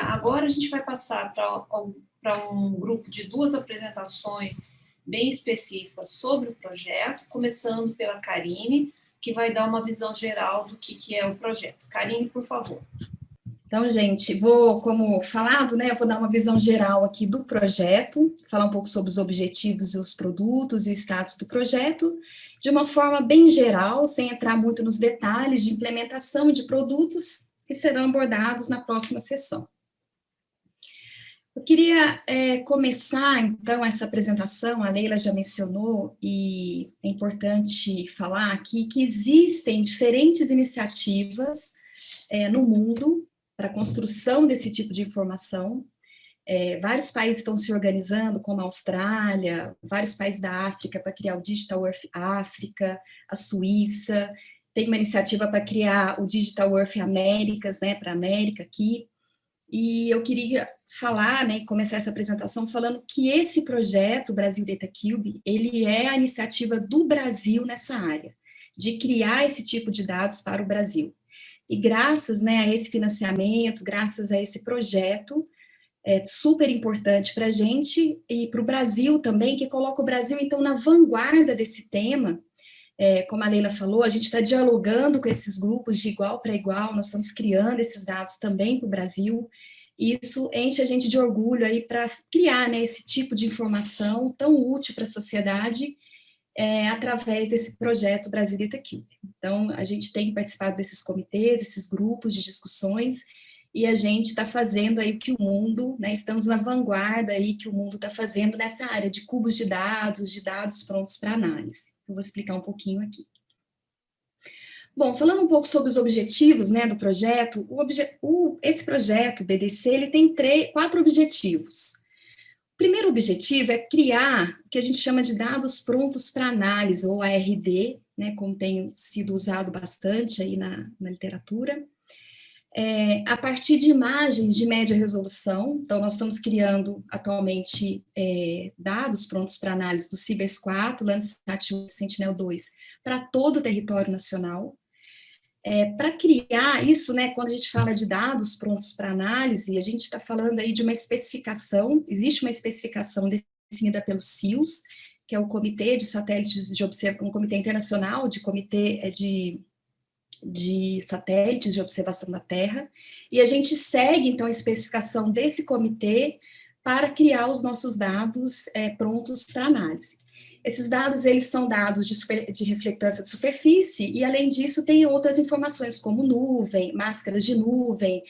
Agora a gente vai passar para um grupo de 2 apresentações bem específicas sobre o projeto, começando pela Karine, que vai dar uma visão geral do que é o projeto. Karine, por favor. Então, gente, como falado, né, eu vou dar uma visão geral aqui do projeto, falar um pouco sobre os objetivos e os produtos e o status do projeto, de uma forma bem geral, sem entrar muito nos detalhes de implementação de produtos que serão abordados na próxima sessão. Eu queria começar, então, essa apresentação, a Leila já mencionou, e é importante falar aqui que existem diferentes iniciativas no mundo para a construção desse tipo de informação. Vários países estão se organizando, como a Austrália, vários países da África para criar o Digital Earth África, a Suíça, tem uma iniciativa para criar o Digital Earth Américas, né, para a América aqui. E eu queria falar, né, começar essa apresentação falando que esse projeto, Brasil Data Cube, ele é a iniciativa do Brasil nessa área, de criar esse tipo de dados para o Brasil. E graças, né, a esse financiamento, graças a esse projeto, super importante para a gente e para o Brasil também, que coloca o Brasil, então, na vanguarda desse tema. Como a Leila falou, a gente está dialogando com esses grupos de igual para igual, nós estamos criando esses dados também para o Brasil, e isso enche a gente de orgulho aí para criar, né, esse tipo de informação tão útil para a sociedade, através desse projeto Brasil Data Cube. Então, a gente tem participado desses comitês, esses grupos de discussões, e a gente está fazendo aí o que o mundo, né, estamos na vanguarda aí que o mundo está fazendo nessa área de cubos de dados prontos para análise. Eu vou explicar um pouquinho aqui. Bom, falando um pouco sobre os objetivos, né, do projeto, esse projeto, o BDC, ele tem 4 objetivos. O primeiro objetivo é criar o que a gente chama de dados prontos para análise, ou ARD, né, como tem sido usado bastante aí na literatura, a partir de imagens de média resolução. Então, nós estamos criando atualmente dados prontos para análise do CIBERS-4, Landsat 1, Sentinel-2, para todo o território nacional. Para criar isso, né, quando a gente fala de dados prontos para análise, a gente está falando aí de uma especificação, existe uma especificação definida pelo CIOS, que é o Comitê de Satélites de Observação, um comitê internacional de satélites de observação da Terra, e a gente segue, então, a especificação desse comitê para criar os nossos dados prontos para análise. Esses dados, eles são dados de reflectância de superfície, e além disso tem outras informações como nuvem, máscaras de nuvem,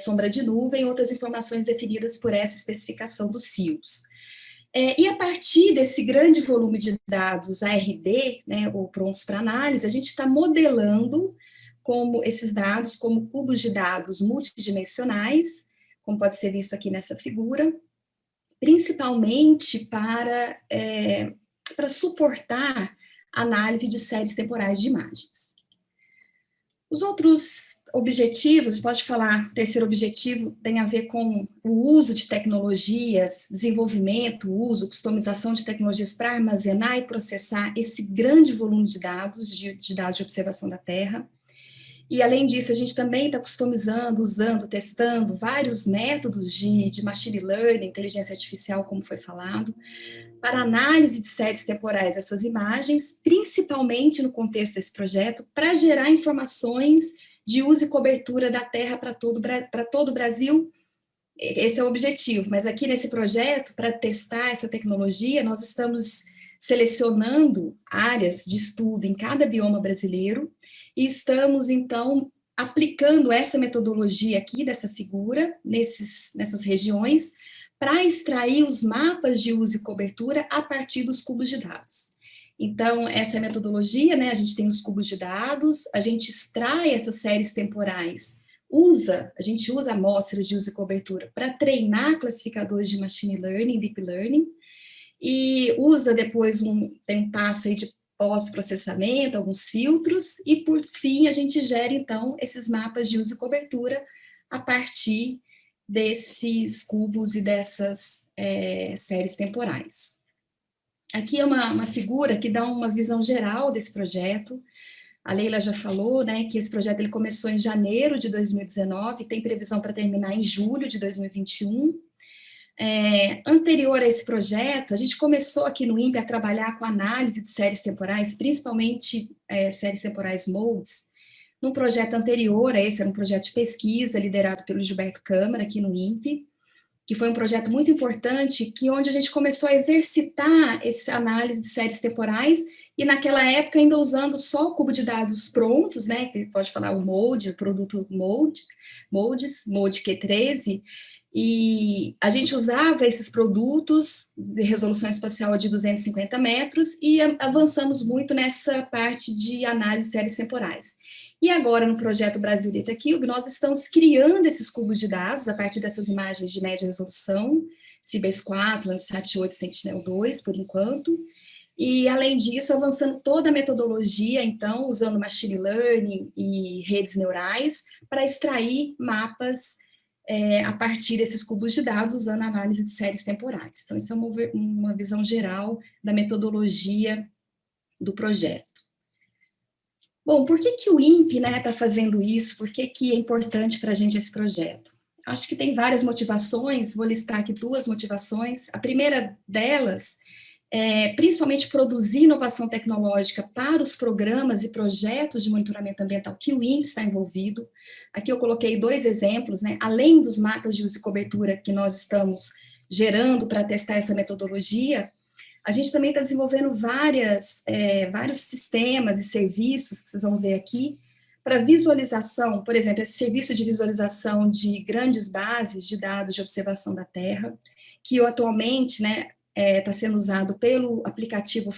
sombra de nuvem, outras informações definidas por essa especificação do CIOS. E a partir desse grande volume de dados ARD, né, ou prontos para análise, a gente está modelando como esses dados como cubos de dados multidimensionais, como pode ser visto aqui nessa figura, principalmente para suportar análise de séries temporais de imagens. Os outros objetivos, a gente pode falar, o terceiro objetivo tem a ver com o uso de tecnologias, desenvolvimento, uso, customização de tecnologias para armazenar e processar esse grande volume de dados de observação da Terra. E, além disso, a gente também está customizando, usando, testando vários métodos de machine learning, inteligência artificial, como foi falado, para análise de séries temporais dessas imagens, principalmente no contexto desse projeto, para gerar informações de uso e cobertura da Terra para todo o Brasil. Esse é o objetivo, mas aqui nesse projeto, para testar essa tecnologia, nós estamos selecionando áreas de estudo em cada bioma brasileiro, e estamos, então, aplicando essa metodologia aqui, dessa figura, nessas regiões, para extrair os mapas de uso e cobertura a partir dos cubos de dados. Então, essa é a metodologia, né? A gente tem os cubos de dados, a gente extrai essas séries temporais, a gente usa amostras de uso e cobertura para treinar classificadores de machine learning, deep learning, e usa depois tem um passo aí de pós-processamento, alguns filtros, e por fim a gente gera então esses mapas de uso e cobertura a partir desses cubos e dessas séries temporais. Aqui é uma figura que dá uma visão geral desse projeto. A Leila já falou, né, que esse projeto ele começou em janeiro de 2019, tem previsão para terminar em julho de 2021. Anterior a esse projeto, a gente começou aqui no INPE a trabalhar com análise de séries temporais, principalmente séries temporais moldes. Num projeto anterior a esse, era um projeto de pesquisa liderado pelo Gilberto Câmara aqui no INPE, que foi um projeto muito importante, onde a gente começou a exercitar essa análise de séries temporais, e naquela época ainda usando só o cubo de dados prontos, né, que pode falar o molde, o produto molde Q13, e a gente usava esses produtos de resolução espacial de 250 metros e avançamos muito nessa parte de análise de séries temporais. E agora, no projeto Brasil DataCube, nós estamos criando esses cubos de dados a partir dessas imagens de média resolução, CIBES-4, Landsat-8 e Sentinel-2, por enquanto, e, além disso, avançando toda a metodologia, então, usando machine learning e redes neurais, para extrair mapas a partir desses cubos de dados, usando a análise de séries temporais. Então, isso é uma visão geral da metodologia do projeto. Bom, por que o INPE está fazendo isso? Por que é importante para a gente esse projeto? Acho que tem várias motivações, vou listar aqui 2 motivações. A primeira delas é principalmente produzir inovação tecnológica para os programas e projetos de monitoramento ambiental que o INPE está envolvido. Aqui eu coloquei 2 exemplos, né? Além dos mapas de uso e cobertura que nós estamos gerando para testar essa metodologia, a gente também está desenvolvendo vários sistemas e serviços, que vocês vão ver aqui, para visualização, por exemplo, esse serviço de visualização de grandes bases de dados de observação da Terra, que atualmente, né, está sendo usado pelo aplicativo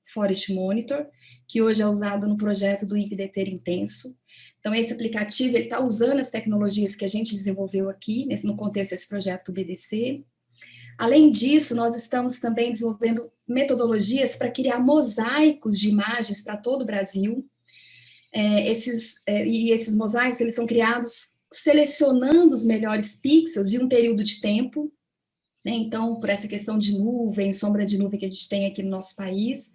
Forest Monitor, que hoje é usado no projeto do INPE DETER Intenso. Então, esse aplicativo está usando as tecnologias que a gente desenvolveu aqui, no contexto desse projeto do BDC. Além disso, nós estamos também desenvolvendo metodologias para criar mosaicos de imagens para todo o Brasil. Esses mosaicos, eles são criados selecionando os melhores pixels de um período de tempo, né? Então, por essa questão de nuvem, sombra de nuvem que a gente tem aqui no nosso país,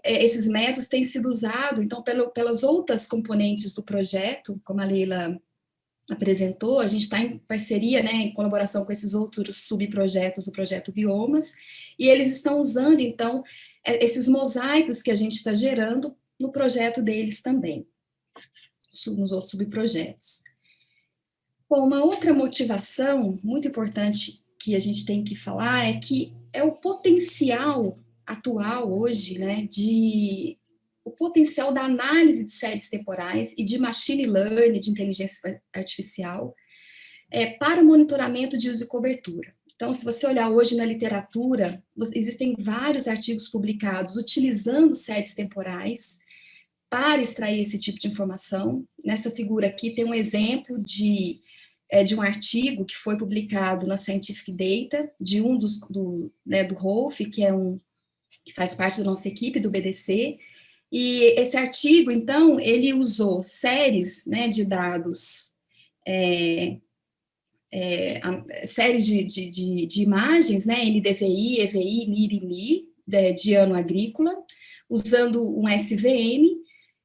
esses métodos têm sido usados, então, pelas outras componentes do projeto, como a Leila apresentou, a gente está em parceria, né, em colaboração com esses outros subprojetos do projeto Biomas, e eles estão usando, então, esses mosaicos que a gente está gerando no projeto deles também, nos outros subprojetos. Bom, uma outra motivação muito importante que a gente tem que falar é que é o potencial atual hoje, né, o potencial da análise de séries temporais e de machine learning, de inteligência artificial, para o monitoramento de uso e cobertura. Então, se você olhar hoje na literatura, existem vários artigos publicados utilizando séries temporais para extrair esse tipo de informação. Nessa figura aqui tem um exemplo de um artigo que foi publicado na Scientific Data, de do Rolf, que faz parte da nossa equipe do BDC. E esse artigo, então, ele usou séries, né, de dados, séries de imagens, né, NDVI, EVI, NIR e NI, de ano agrícola, usando um SVM,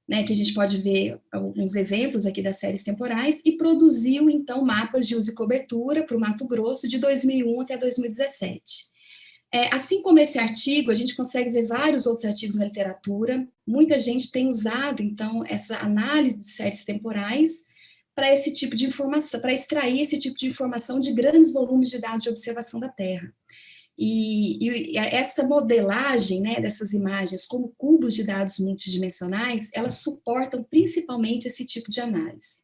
né, que a gente pode ver alguns exemplos aqui das séries temporais, e produziu, então, mapas de uso e cobertura para o Mato Grosso de 2001 até 2017. Assim como esse artigo, a gente consegue ver vários outros artigos na literatura. Muita gente tem usado, então, essa análise de séries temporais para esse tipo de informação, para extrair esse tipo de informação de grandes volumes de dados de observação da Terra. E essa modelagem, né, dessas imagens como cubos de dados multidimensionais, elas suportam principalmente esse tipo de análise.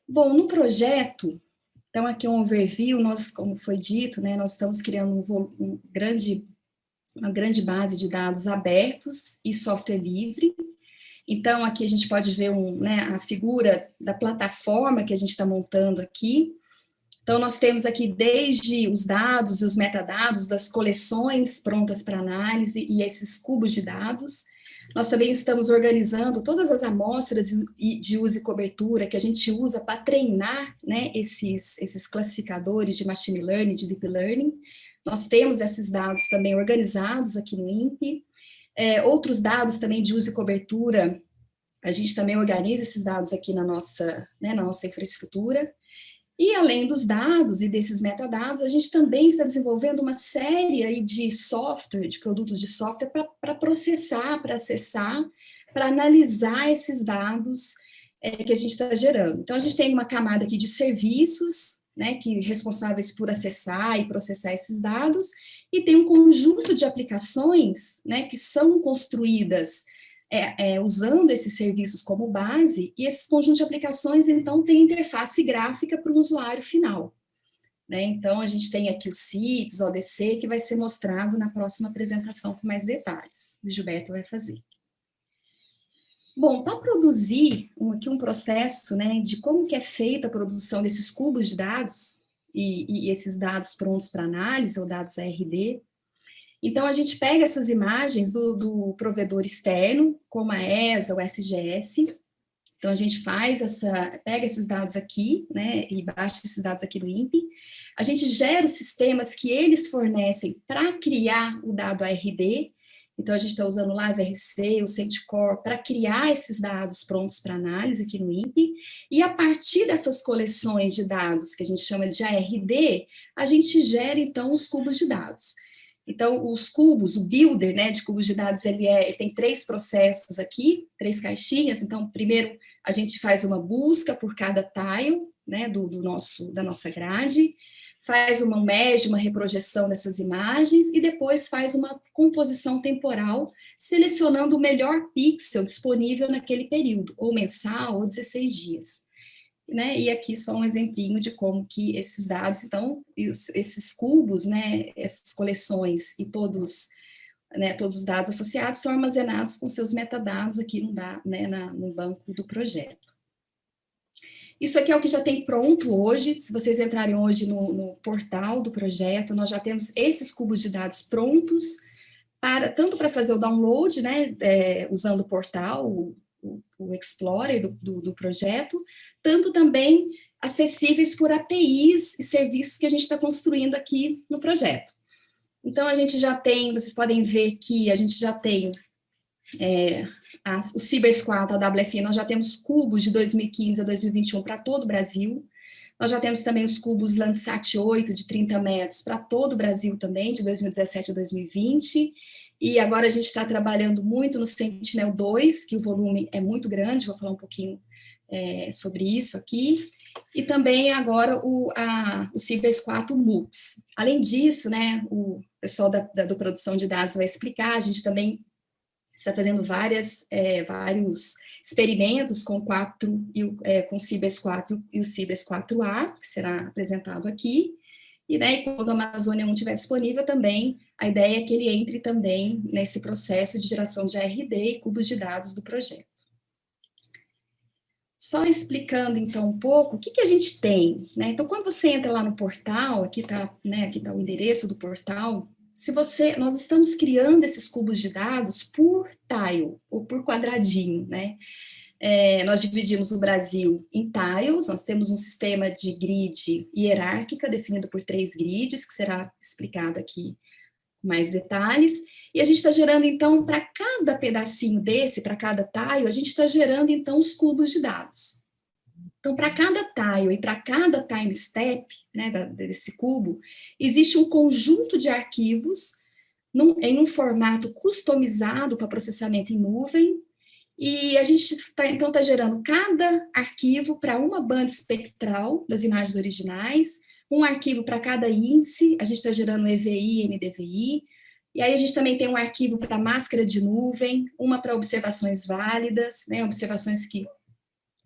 Bom, no projeto, então aqui um overview, nós, como foi dito, né, nós estamos criando uma grande base de dados abertos e software livre. Então, aqui a gente pode ver a figura da plataforma que a gente está montando aqui. Então, nós temos aqui desde os dados e os metadados das coleções prontas para análise e esses cubos de dados. Nós também estamos organizando todas as amostras de uso e cobertura que a gente usa para treinar, né, esses classificadores de machine learning, de deep learning. Nós temos esses dados também organizados aqui no INPE. Outros dados também de uso e cobertura, a gente também organiza esses dados aqui na nossa, né, na nossa infraestrutura. E além dos dados e desses metadados, a gente também está desenvolvendo uma série aí de software, de produtos de software para processar, para acessar, para analisar esses dados que a gente está gerando. Então, a gente tem uma camada aqui de serviços, né, que responsáveis por acessar e processar esses dados, e tem um conjunto de aplicações, né, que são construídas usando esses serviços como base, e esse conjunto de aplicações, então, tem interface gráfica para o usuário final. Né? Então, a gente tem aqui o CITES, o ODC, que vai ser mostrado na próxima apresentação com mais detalhes. O Gilberto vai fazer. Bom, para produzir aqui um processo, né, de como que é feita a produção desses cubos de dados, e esses dados prontos para análise, ou dados ARD, então, a gente pega essas imagens do provedor externo, como a ESA, o SGS, então a gente pega esses dados aqui, né, e baixa esses dados aqui no INPE, a gente gera os sistemas que eles fornecem para criar o dado ARD, então a gente está usando o LASRC, o Centicore, para criar esses dados prontos para análise aqui no INPE, e a partir dessas coleções de dados, que a gente chama de ARD, a gente gera, então, os cubos de dados. Então, os cubos, o builder, né, de cubos de dados, ele tem 3 processos aqui, 3 caixinhas. Então, primeiro, a gente faz uma busca por cada tile, né, da nossa grade, faz uma merge, uma reprojeção dessas imagens, e depois faz uma composição temporal, selecionando o melhor pixel disponível naquele período, ou mensal, ou 16 dias. Né, e aqui só um exemplinho de como que esses dados, então, esses cubos, né, essas coleções e todos os dados associados são armazenados com seus metadados aqui no banco do projeto. Isso aqui é o que já tem pronto hoje. Se vocês entrarem hoje no portal do projeto, nós já temos esses cubos de dados prontos, tanto para fazer o download, né, usando o portal, o Explorer do projeto, tanto também acessíveis por APIs e serviços que a gente está construindo aqui no projeto. Então, a gente já tem, vocês podem ver que a gente já tem o CIBERSquad, a WFI, nós já temos cubos de 2015 a 2021 para todo o Brasil. Nós já temos também os cubos Landsat 8 de 30 metros para todo o Brasil também, de 2017 a 2020. E agora a gente está trabalhando muito no Sentinel-2, que o volume é muito grande, vou falar um pouquinho sobre isso aqui. E também agora o CIBERSquad MUX. Além disso, né, o pessoal do produção de dados vai explicar, a gente também está fazendo vários experimentos com o CIBERSquad e o CIBERS4A, que será apresentado aqui. E daí, quando a Amazônia 1 estiver disponível também, a ideia é que ele entre também nesse processo de geração de ARD e cubos de dados do projeto. Só explicando, então, um pouco, o que a gente tem, né? Então, quando você entra lá no portal, aqui está o endereço do portal, nós estamos criando esses cubos de dados por tile, ou por quadradinho, né? Nós dividimos o Brasil em tiles, nós temos um sistema de grid hierárquica, definido por 3 grids, que será explicado aqui com mais detalhes, e a gente está gerando, então, para cada pedacinho para cada tile, a gente está gerando, então, os cubos de dados. Então, para cada tile e para cada time step, né, desse cubo, existe um conjunto de arquivos em um formato customizado para processamento em nuvem, e a gente então está gerando cada arquivo para uma banda espectral das imagens originais, um arquivo para cada índice, a gente está gerando EVI e NDVI, e aí a gente também tem um arquivo para máscara de nuvem, uma para observações válidas, né, observações que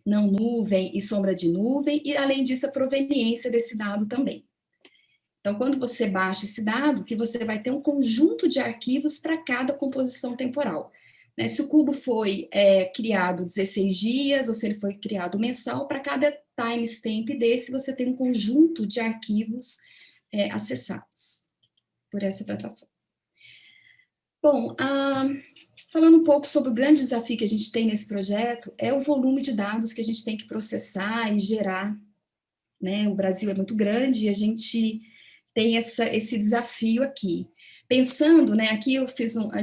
não nuvem e sombra de nuvem, e além disso a proveniência desse dado também. Então, quando você baixa esse dado, que você vai ter um conjunto de arquivos para cada composição temporal. Né? Se o cubo foi criado 16 dias, ou se ele foi criado mensal, para cada timestamp desse, você tem um conjunto de arquivos acessados por essa plataforma. Bom, falando um pouco sobre o grande desafio que a gente tem nesse projeto, é o volume de dados que a gente tem que processar e gerar. Né? O Brasil é muito grande e a gente tem esse desafio aqui. Pensando, né, aqui a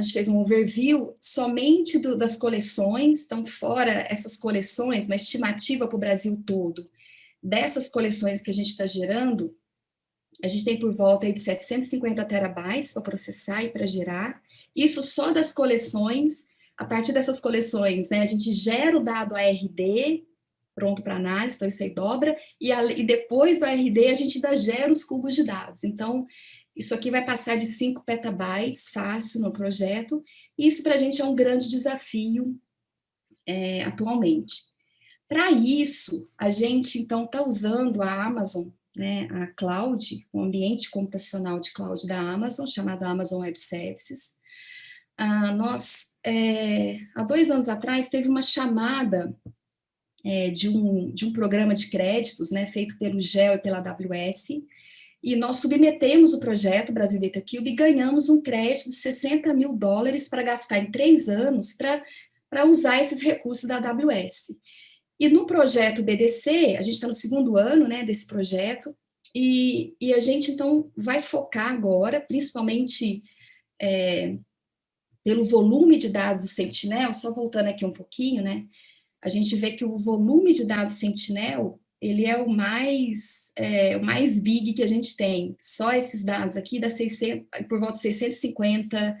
gente fez um overview somente das coleções, então fora essas coleções, uma estimativa para o Brasil todo, dessas coleções que a gente está gerando, a gente tem por volta aí de 750 terabytes para processar e para gerar, isso só das coleções. A partir dessas coleções, né, a gente gera o dado ARD, pronto para análise, então isso aí dobra, e depois do ARD a gente ainda gera os cubos de dados. Então, isso aqui vai passar de 5 petabytes fácil no projeto, e isso para a gente é um grande desafio atualmente. Para isso, a gente então está usando a Amazon, né, a cloud, o ambiente computacional de cloud da Amazon, chamado Amazon Web Services. Há 2 anos atrás, teve uma chamada de um programa de créditos, né, feito pelo GEL e pela AWS, e nós submetemos o projeto Brasil Data Cube e ganhamos um crédito de $60 mil para gastar em 3 anos para usar esses recursos da AWS. E no projeto BDC, a gente está no 2º ano, né, desse projeto, e a gente, então, vai focar agora, principalmente pelo volume de dados do Sentinel, só voltando aqui um pouquinho, né, a gente vê que o volume de dados Sentinel, ele é o mais big que a gente tem. Só esses dados aqui dá por volta de 650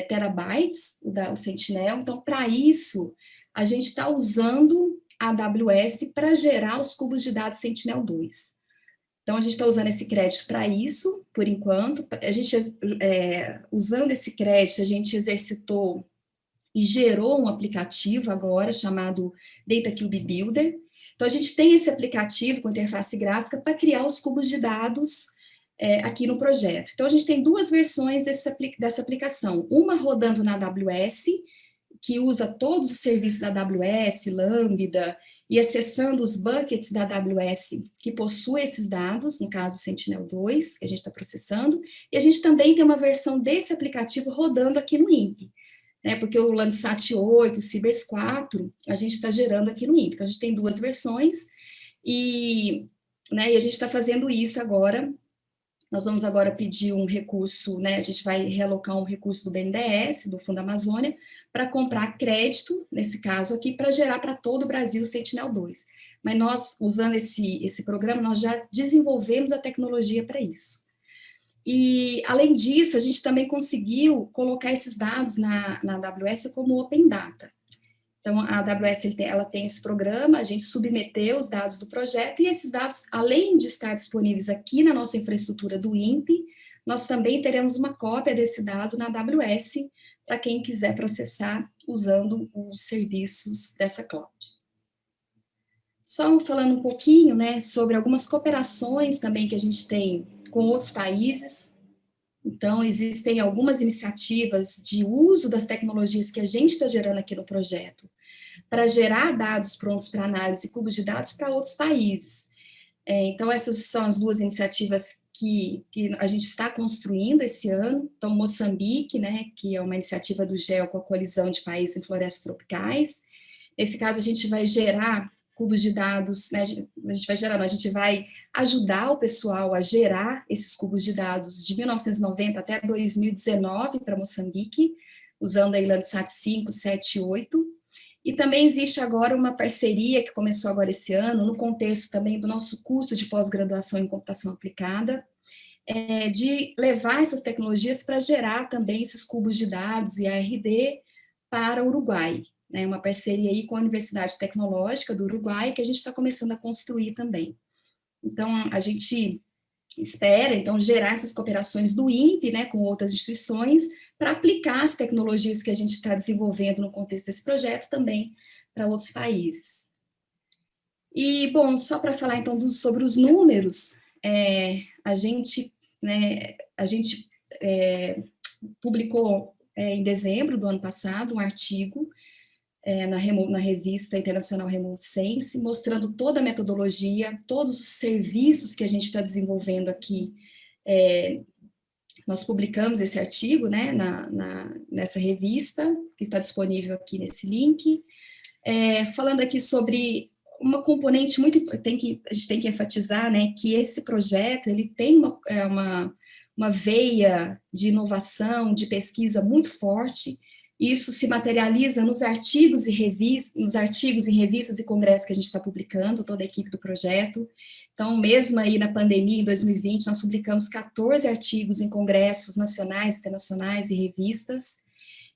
terabytes, o Sentinel. Então, para isso, a gente está usando a AWS para gerar os cubos de dados Sentinel-2. Então, a gente está usando esse crédito para isso, por enquanto. A gente, usando esse crédito, a gente exercitou e gerou um aplicativo agora chamado Data Cube Builder. Então, a gente tem esse aplicativo com interface gráfica para criar os cubos de dados aqui no projeto. Então, a gente tem 2 versões dessa aplicação. Uma rodando na AWS, que usa todos os serviços da AWS, Lambda, e acessando os buckets da AWS que possuem esses dados, no caso Sentinel-2, que a gente está processando, e a gente também tem uma versão desse aplicativo rodando aqui no INPE, né, porque o Landsat 8, o Cibers 4, a gente está gerando aqui no INPE. Então, a gente tem 2 versões, e a gente está fazendo isso agora. Nós vamos agora pedir um recurso, né, a gente vai realocar um recurso do BNDES, do Fundo Amazônia, para comprar crédito, nesse caso aqui, para gerar para todo o Brasil o Sentinel-2. Mas nós, usando esse programa, nós já desenvolvemos a tecnologia para isso. E, além disso, a gente também conseguiu colocar esses dados na AWS como Open Data. Então, a AWS ela tem esse programa, a gente submeteu os dados do projeto, e esses dados, além de estar disponíveis aqui na nossa infraestrutura do INPE, nós também teremos uma cópia desse dado na AWS, para quem quiser processar usando os serviços dessa cloud. Só falando um pouquinho, né, sobre algumas cooperações também que a gente tem com outros países. Então, existem algumas iniciativas de uso das tecnologias que a gente está gerando aqui no projeto para gerar dados prontos para análise e cubos de dados para outros países. Então, essas são as 2 iniciativas que a gente está construindo esse ano. Então, Moçambique, né, que é uma iniciativa do GEL com a colisão de países em florestas tropicais. Nesse caso, a gente vai gerar cubos de dados, né, a gente vai ajudar o pessoal a gerar esses cubos de dados de 1990 até 2019 para Moçambique, usando a Landsat 5, 7 e 8. E também existe agora uma parceria que começou agora esse ano, no contexto também do nosso curso de pós-graduação em computação aplicada, de levar essas tecnologias para gerar também esses cubos de dados e ARD para o Uruguai. Né, uma parceria aí com a Universidade Tecnológica do Uruguai, que a gente está começando a construir também. Então, a gente espera, então, gerar essas cooperações do INPE, né, com outras instituições, para aplicar as tecnologias que a gente está desenvolvendo no contexto desse projeto também para outros países. E, bom, só para falar, então, sobre os números, a gente publicou em dezembro do ano passado um artigo na revista internacional Remote Sense, mostrando toda a metodologia, todos os serviços que a gente está desenvolvendo aqui. Nós publicamos esse artigo, né, nessa revista, que está disponível aqui nesse link, falando aqui sobre uma componente muito, a gente tem que enfatizar, né, que esse projeto, ele tem uma veia de inovação, de pesquisa muito forte. Isso se materializa nos artigos e revistas e congressos que a gente está publicando, toda a equipe do projeto. Então, mesmo aí na pandemia, em 2020, nós publicamos 14 artigos em congressos nacionais, internacionais e revistas,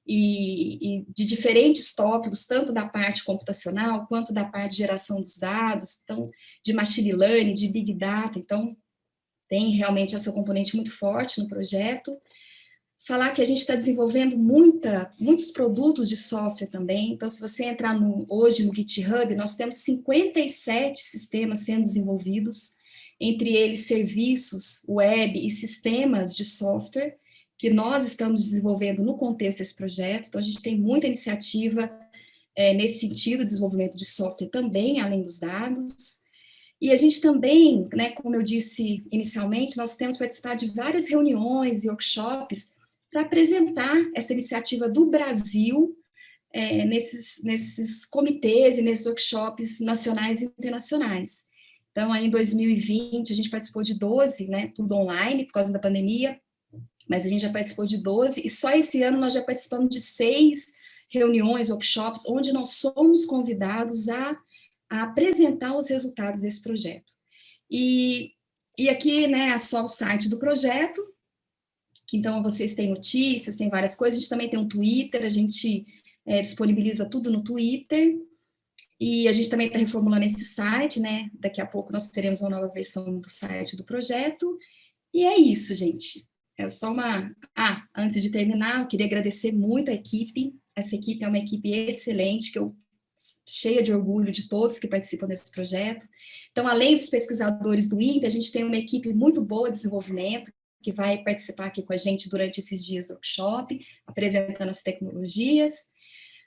e de diferentes tópicos, tanto da parte computacional, quanto da parte de geração dos dados, então, de machine learning, de big data. Então, tem realmente essa componente muito forte no projeto. Falar que a gente está desenvolvendo muitos produtos de software também. Então, se você entrar hoje no GitHub, nós temos 57 sistemas sendo desenvolvidos, entre eles serviços web e sistemas de software, que nós estamos desenvolvendo no contexto desse projeto. Então, a gente tem muita iniciativa nesse sentido, desenvolvimento de software também, além dos dados. E a gente também, né, como eu disse inicialmente, nós temos participado de várias reuniões e workshops para apresentar essa iniciativa do Brasil nesses comitês e nesses workshops nacionais e internacionais. Então, aí em 2020, a gente participou de 12, né, tudo online, por causa da pandemia, mas a gente já participou de 12, e só esse ano nós já participamos de 6 reuniões, workshops, onde nós somos convidados a apresentar os resultados desse projeto. E aqui, né, é só o site do projeto, que então vocês têm notícias, tem várias coisas, a gente também tem um Twitter, a gente disponibiliza tudo no Twitter, e a gente também está reformulando esse site, né, daqui a pouco nós teremos uma nova versão do site do projeto, e é isso, gente. É só antes de terminar, eu queria agradecer muito a equipe. Essa equipe é uma equipe excelente, cheia de orgulho de todos que participam desse projeto. Então, além dos pesquisadores do INPE, a gente tem uma equipe muito boa de desenvolvimento, que vai participar aqui com a gente durante esses dias do workshop, apresentando as tecnologias.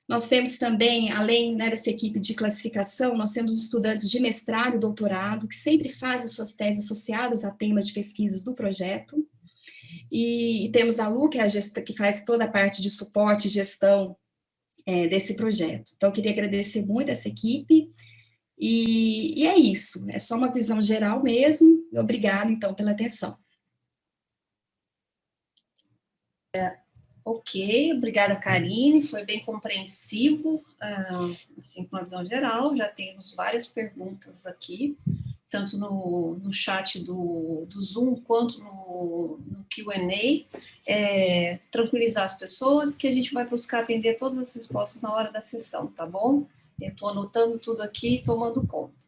Nós temos também, além, né, dessa equipe de classificação, nós temos estudantes de mestrado e doutorado, que sempre fazem suas teses associadas a temas de pesquisas do projeto. E temos a Lu, que é a que faz toda a parte de suporte e gestão desse projeto. Então, eu queria agradecer muito essa equipe, e é isso, é só uma visão geral mesmo. Obrigada, então, pela atenção. Ok, obrigada, Karine, foi bem compreensivo, assim, com uma visão geral. Já temos várias perguntas aqui, tanto no chat do Zoom, quanto no Q&A, tranquilizar as pessoas que a gente vai buscar atender todas as respostas na hora da sessão, tá bom? Eu estou anotando tudo aqui e tomando conta.